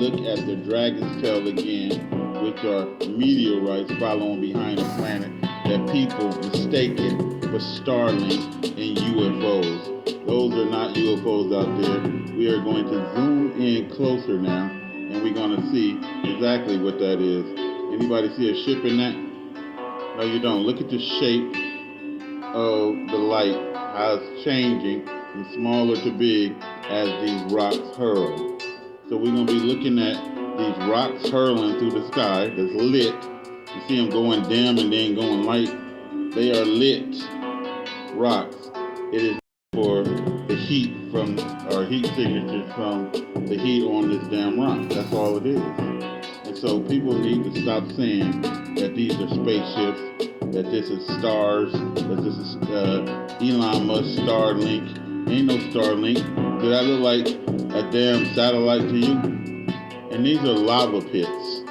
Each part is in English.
look at the Dragon's Tail again, which are meteorites following behind a planet that people mistaken for Starlink and UFOs. Those are not UFOs out there. We are going to zoom in closer now, and we're going to see exactly what that is. Anybody see a ship in that? No, you don't. Look at the shape of the light, how it's changing from smaller to big as these rocks hurl. So we're going to be looking at these rocks hurling through the sky that's lit. You see them going dim and then going light. They are lit rocks. It is for the heat from, or heat signatures from the heat on this damn rock. That's all it is. And so people need to stop saying that these are spaceships, that this is stars, that this is Elon Musk Starlink. Ain't no Starlink. Did I look like a damn satellite to you? And these are lava pits.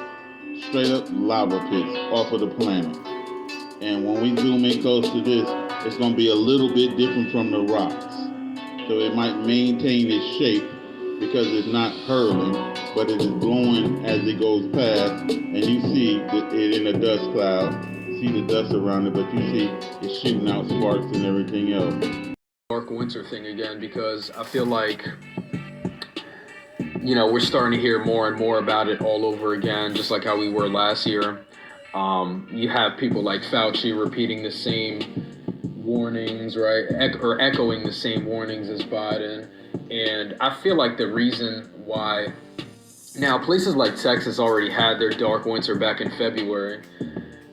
Straight up lava pits off of the planet. And when we zoom in close to this, it's going to be a little bit different from the rocks. So it might maintain its shape because it's not hurling, but it is blowing as it goes past. And you see it in a dust cloud. You see the dust around it, but you see it's shooting out sparks and everything else. Dark winter thing again, because I feel like, we're starting to hear more and more about it all over again, just like how we were last year. You have people like Fauci repeating the same warnings, right? Or echoing the same warnings as Biden. And I feel like the reason why now places like Texas already had their dark winter back in February.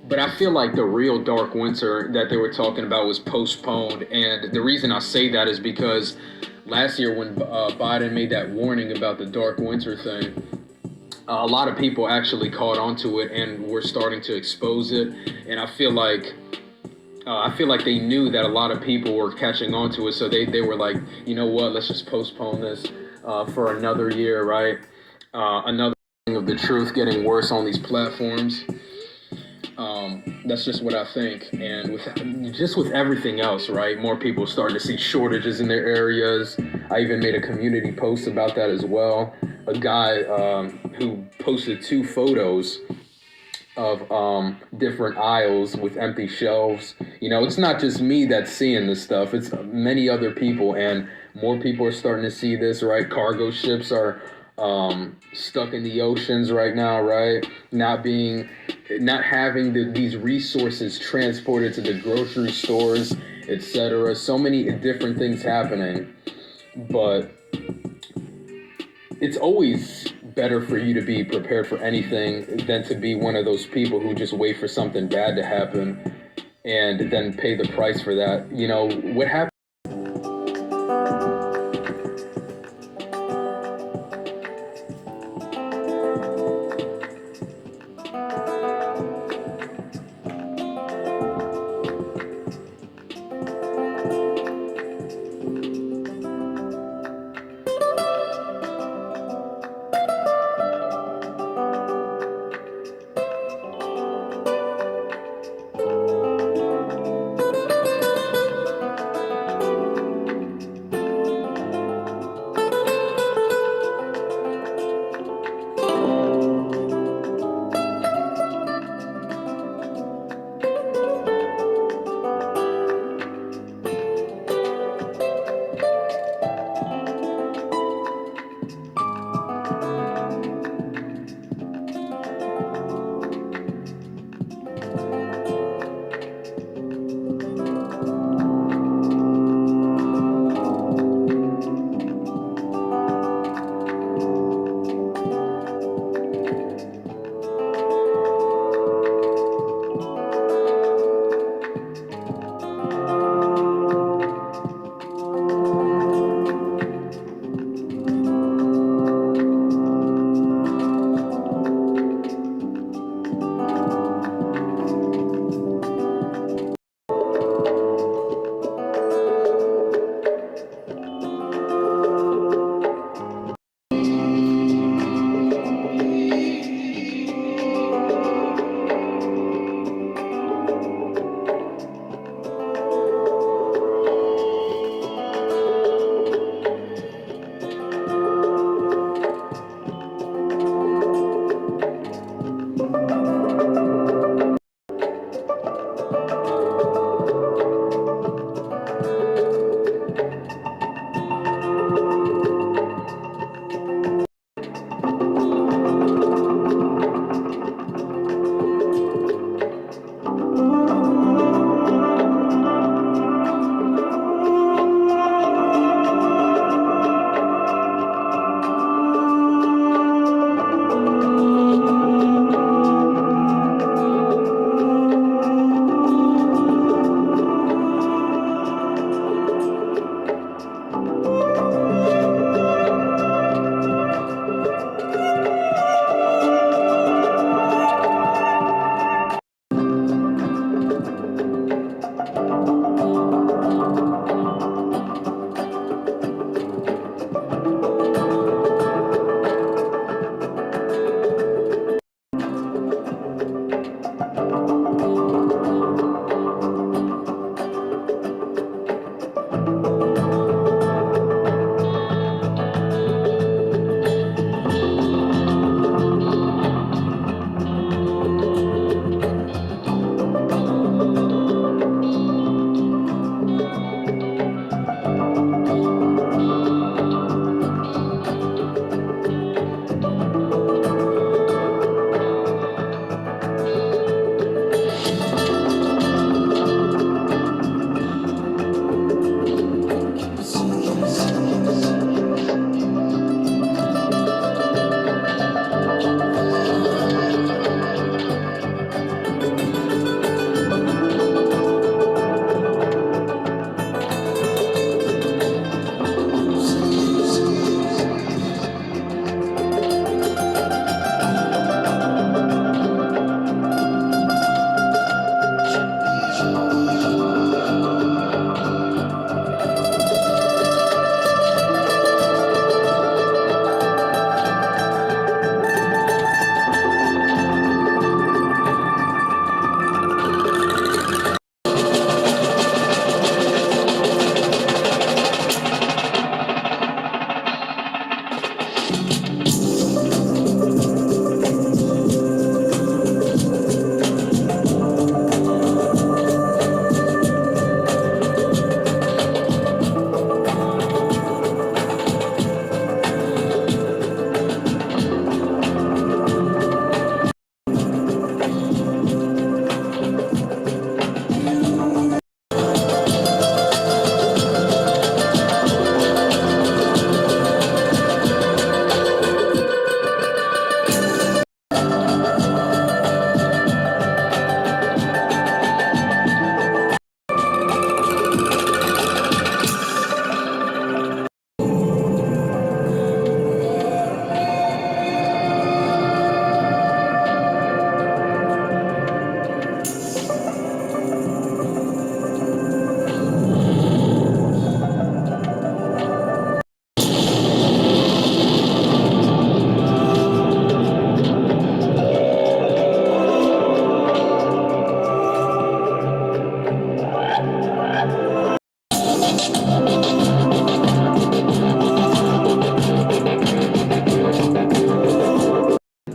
But I feel like the real dark winter that they were talking about was postponed. And the reason I say that is because last year when Biden made that warning about the dark winter thing, a lot of people actually caught onto it and were starting to expose it. And I feel like they knew that a lot of people were catching on to it. So they were like, you know what, let's just postpone this for another year, right? Another thing of the truth getting worse on these platforms. That's just what I think. And with everything else, right? More people starting to see shortages in their areas. I even made a community post about that as well. A guy who posted 2 photos of different aisles with empty shelves. It's not just me that's seeing this stuff. It's many other people, and more people are starting to see this, right? Cargo ships are stuck in the oceans right now, right? Not having these resources transported to the grocery stores, etc. So many different things happening, but it's always better for you to be prepared for anything than to be one of those people who just wait for something bad to happen and then pay the price for that. What happened?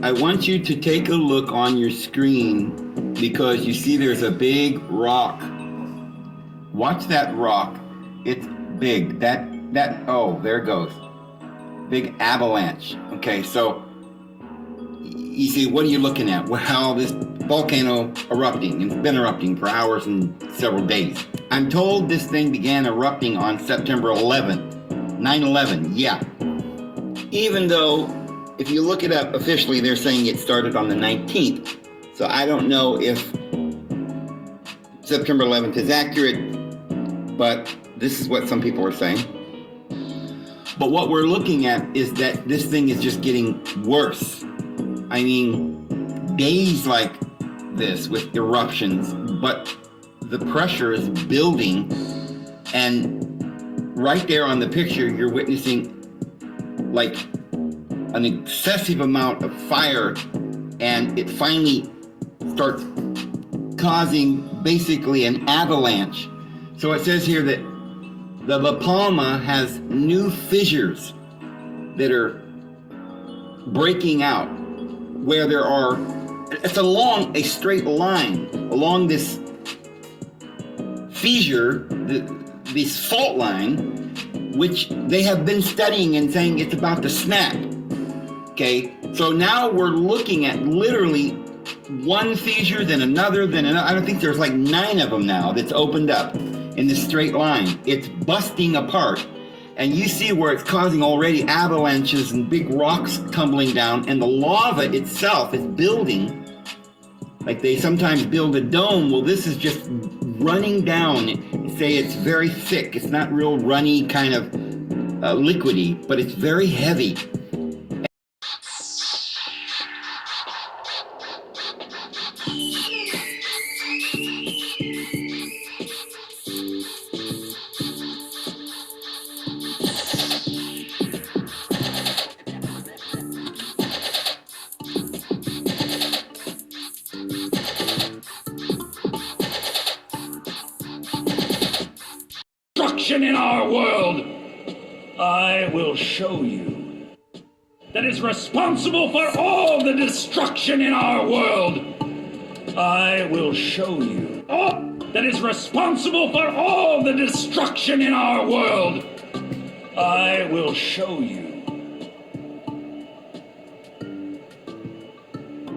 I want you to take a look on your screen because you see there's a big rock. Watch that rock. It's big. Oh, there it goes. Big avalanche. Okay, so you see, what are you looking at? Well, this volcano erupting. It's been erupting for hours and several days. I'm told this thing began erupting on September 11th. 9/11, yeah. Even though, if you look it up officially, they're saying it started on the 19th. So I don't know if September 11th is accurate, but this is what some people are saying. But what we're looking at is that this thing is just getting worse. I mean, days like this with eruptions, but the pressure is building, and right there on the picture, you're witnessing like an excessive amount of fire, and it finally starts causing basically an avalanche. So it says here that the La Palma has new fissures that are breaking out, where there are, it's along a straight line, along this fissure, this fault line, which they have been studying and saying it's about to snap. Okay, so now we're looking at literally one fissure, then another, then another. I don't think there's like 9 of them now that's opened up in this straight line. It's busting apart. And you see where it's causing already avalanches and big rocks tumbling down, and the lava itself is building. Like they sometimes build a dome. Well, this is just running down. Say it's very thick. It's not real runny, kind of liquidy, but it's very heavy. In our world, I will show you, that is responsible for all the destruction in our world. I will show you, that is responsible for all the destruction in our world. I will show you.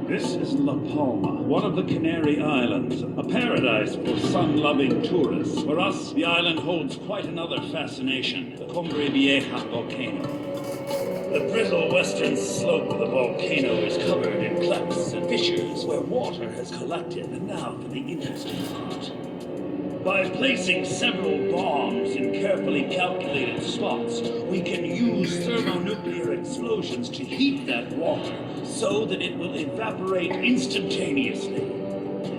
This is La Palma, one of the Canary Islands, a paradise for sun-loving tourists. For us, the island holds quite another fascination, the Cumbre Vieja volcano. The brittle western slope of the volcano is covered in clefts and fissures where water has collected. And now for the interesting part. By placing several bombs in carefully calculated spots, we can use thermonuclear explosions to heat that water so that it will evaporate instantaneously.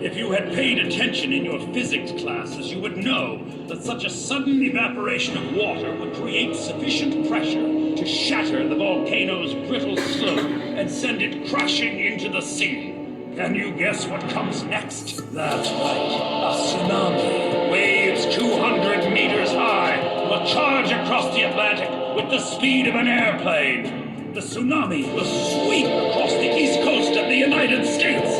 If you had paid attention in your physics classes, you would know that such a sudden evaporation of water would create sufficient pressure to shatter the volcano's brittle slope and send it crashing into the sea. Can you guess what comes next? That's right, a tsunami. Waves 200 meters high will charge across the Atlantic with the speed of an airplane. The tsunami will sweep across the east coast of the United States.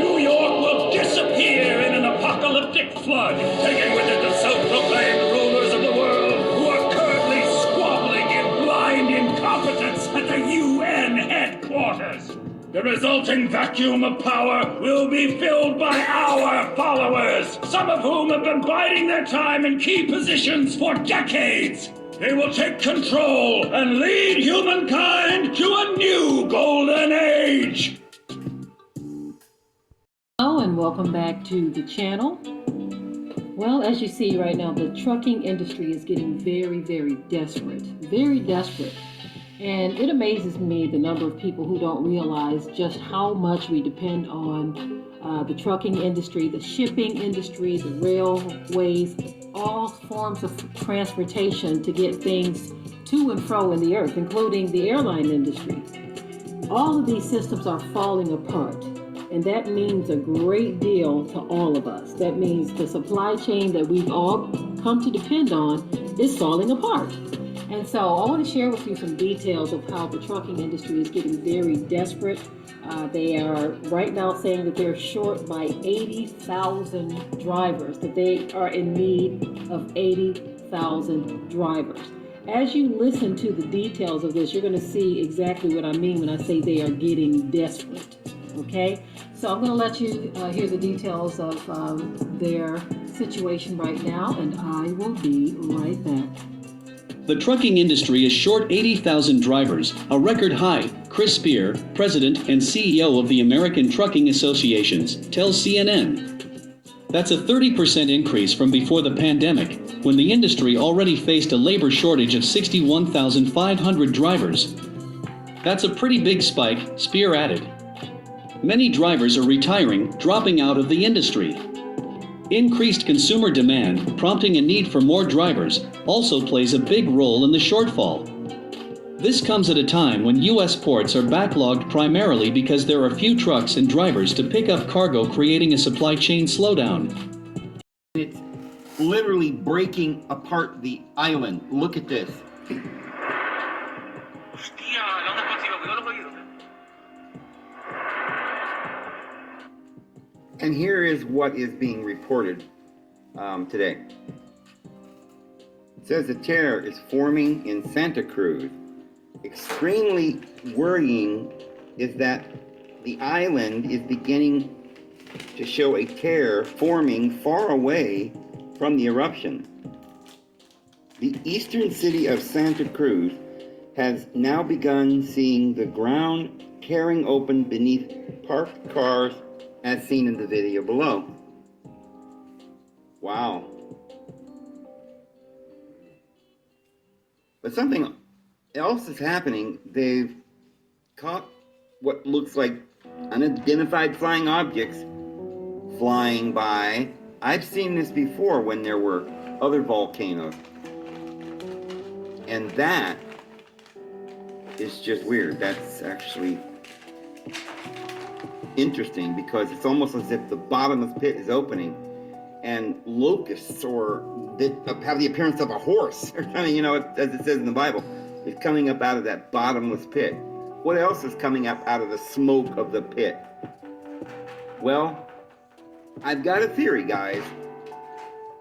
New York will disappear in an apocalyptic flood, taking with it the self-proclaimed rulers of the world who are currently squabbling in blind incompetence at the UN headquarters. The resulting vacuum of power will be filled by our followers, some of whom have been biding their time in key positions for decades. They will take control and lead humankind to a new golden age. Hello and welcome back to the channel. Well, as you see right now, the trucking industry is getting very, very desperate. Very desperate. And it amazes me the number of people who don't realize just how much we depend on the trucking industry, the shipping industry, the railways, all forms of transportation to get things to and fro in the earth, including the airline industry. All of these systems are falling apart, and that means a great deal to all of us. That means the supply chain that we've all come to depend on is falling apart. And so I want to share with you some details of how the trucking industry is getting very desperate. They are right now saying that they're short by 80,000 drivers, that they are in need of 80,000 drivers. As you listen to the details of this, you're going to see exactly what I mean when I say they are getting desperate. Okay? So I'm going to let you hear the details of their situation right now, and I will be right back. The trucking industry is short 80,000 drivers, a record high, Chris Spear, president and CEO of the American Trucking Associations, tells CNN. That's a 30% increase from before the pandemic, when the industry already faced a labor shortage of 61,500 drivers. That's a pretty big spike, Spear added. Many drivers are retiring, dropping out of the industry. Increased consumer demand, prompting a need for more drivers, also plays a big role in the shortfall. This comes at a time when U.S. ports are backlogged primarily because there are few trucks and drivers to pick up cargo, creating a supply chain slowdown. It's literally breaking apart the island. Look at this. And here is what is being reported today. It says a tear is forming in Santa Cruz. Extremely worrying is that the island is beginning to show a tear forming far away from the eruption. The eastern city of Santa Cruz has now begun seeing the ground tearing open beneath parked cars, as seen in the video below. Wow. But something else is happening. They've caught what looks like unidentified flying objects flying by. I've seen this before when there were other volcanoes. And that is just weird. That's actually interesting because it's almost as if the bottomless pit is opening and locusts or that have the appearance of a horse or something, you know, as it says in the Bible, is coming up out of that bottomless pit. What else is coming up out of the smoke of the pit? Well, I've got a theory, guys.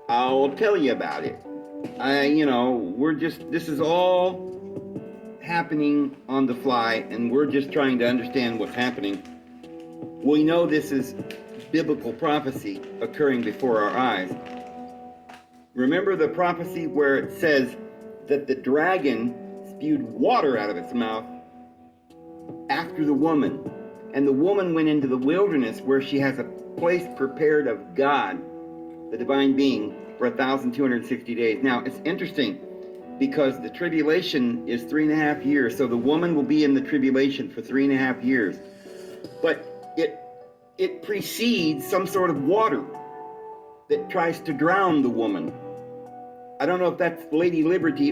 I'll tell you about it. This is all happening on the fly, and we're just trying to understand what's happening. We know this is biblical prophecy occurring before our eyes. Remember the prophecy where it says that the dragon spewed water out of its mouth after the woman, and the woman went into the wilderness where she has a place prepared of God, the divine being, for 1,260 days. Now, it's interesting because the tribulation is 3.5 years, so the woman will be in the tribulation for 3.5 years. But it precedes some sort of water that tries to drown the woman. I don't know if that's Lady Liberty